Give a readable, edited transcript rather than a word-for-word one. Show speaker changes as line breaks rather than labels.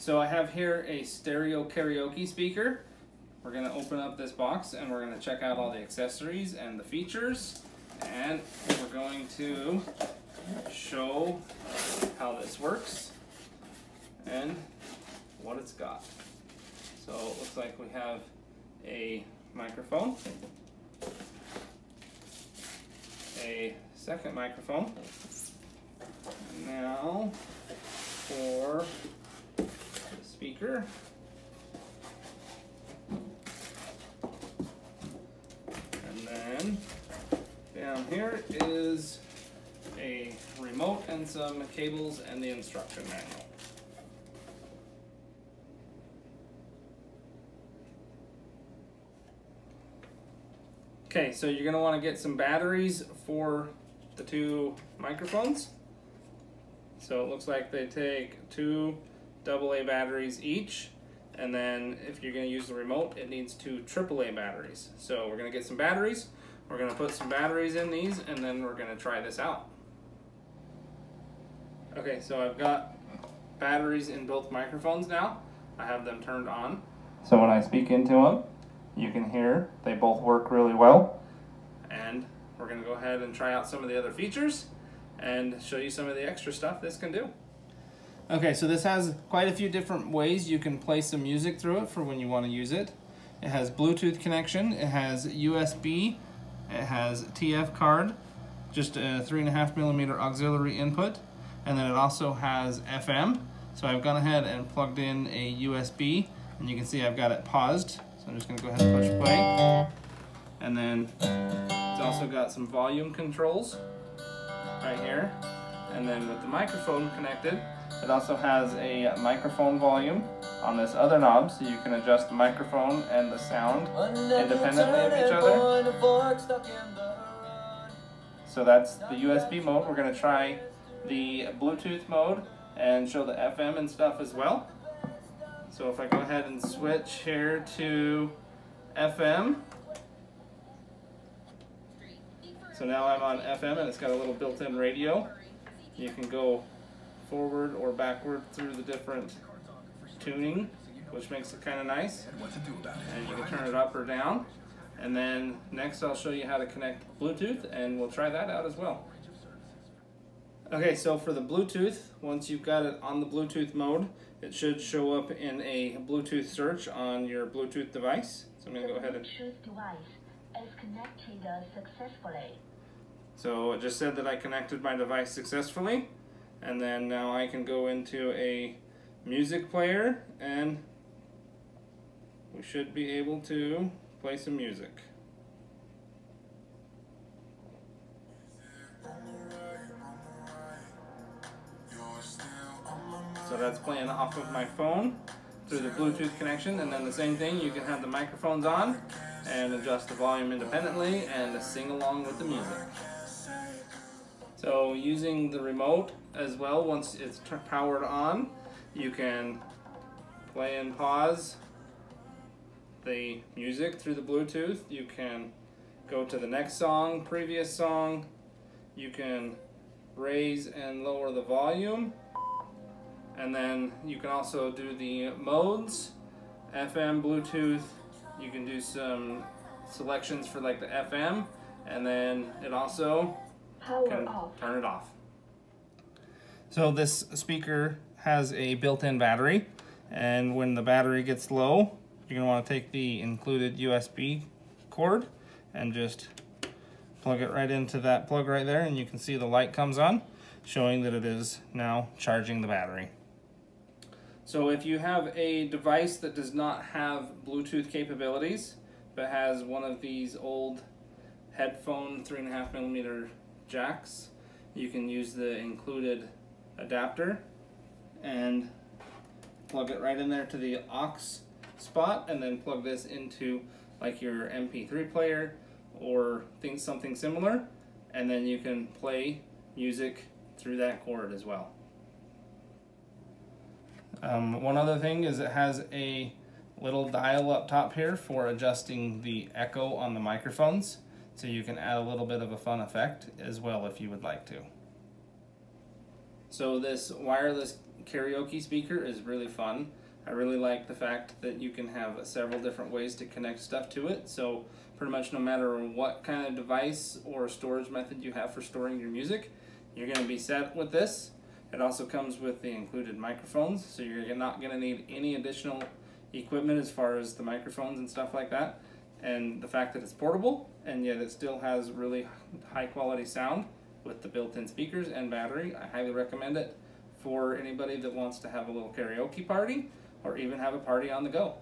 So I have here a stereo karaoke speaker. We're going to open up this box and we're going to check out all the accessories and the features. And we're going to show how this works and what it's got. So it looks like we have a microphone, a second microphone. Now for the speaker. And then down here is a remote and some cables and the instruction manual. Okay, so you're going to want to get some batteries for the two microphones. So it looks like they take two AA batteries each, and then if you're going to use the remote, it needs two AAA batteries. So we're going to get some batteries, we're going to put some batteries in these, and then we're going to try this out. Okay, so I've got batteries in both microphones now. I have them turned on. So when I speak into them, you can hear they both work really well. And we're going to go ahead and try out some of the other features and show you some of the extra stuff this can do. Okay, so this has quite a few different ways you can play some music through it for when you want to use it. It has Bluetooth connection, it has USB, it has TF card, just a 3.5mm auxiliary input, and then it also has FM. So I've gone ahead and plugged in a USB, and you can see I've got it paused. So I'm just going to go ahead and push play. And then it's also got some volume controls right here. And then with the microphone connected, it also has a microphone volume on this other knob, so you can adjust the microphone and the sound independently of each other. So that's the USB mode. We're going to try the Bluetooth mode and show the FM and stuff as well. So if I go ahead and switch here to FM, so now I'm on FM and it's got a little built-in radio. You can go forward or backward through the different tuning, which makes it kind of nice. And you can turn it up or down. And then next I'll show you how to connect Bluetooth, and we'll try that out as well. Okay, so for the Bluetooth, once you've got it on the Bluetooth mode, it should show up in a Bluetooth search on your Bluetooth device. So I'm going to go ahead and...
Bluetooth device is connected successfully.
So it just said that I connected my device successfully, and then now I can go into a music player and we should be able to play some music. So that's playing off of my phone through the Bluetooth connection, and then the same thing, you can have the microphones on and adjust the volume independently and sing along with the music. So using the remote as well, once it's powered on, you can play and pause the music through the Bluetooth. You can go to the next song, previous song. You can raise and lower the volume. And then you can also do the modes, FM, Bluetooth. You can do some selections for like the FM, and then it also can turn it off. So this speaker has a built-in battery, and when the battery gets low, you're going to want to take the included USB cord and just plug it right into that plug right there, and you can see the light comes on, showing that it is now charging the battery. So if you have a device that does not have Bluetooth capabilities, but has one of these old headphone 3.5mm jacks, you can use the included adapter and plug it right in there to the aux spot, and then plug this into like your MP3 player or something similar, and then you can play music through that cord as well. One other thing is it has a little dial up top here for adjusting the echo on the microphones, so you can add a little bit of a fun effect as well if you would like to. So this wireless karaoke speaker is really fun. I really like the fact that you can have several different ways to connect stuff to it. So pretty much no matter what kind of device or storage method you have for storing your music, you're going to be set with this. It also comes with the included microphones, so you're not going to need any additional equipment as far as the microphones and stuff like that. And the fact that it's portable and yet it still has really high quality sound with the built-in speakers and battery, I highly recommend it for anybody that wants to have a little karaoke party or even have a party on the go.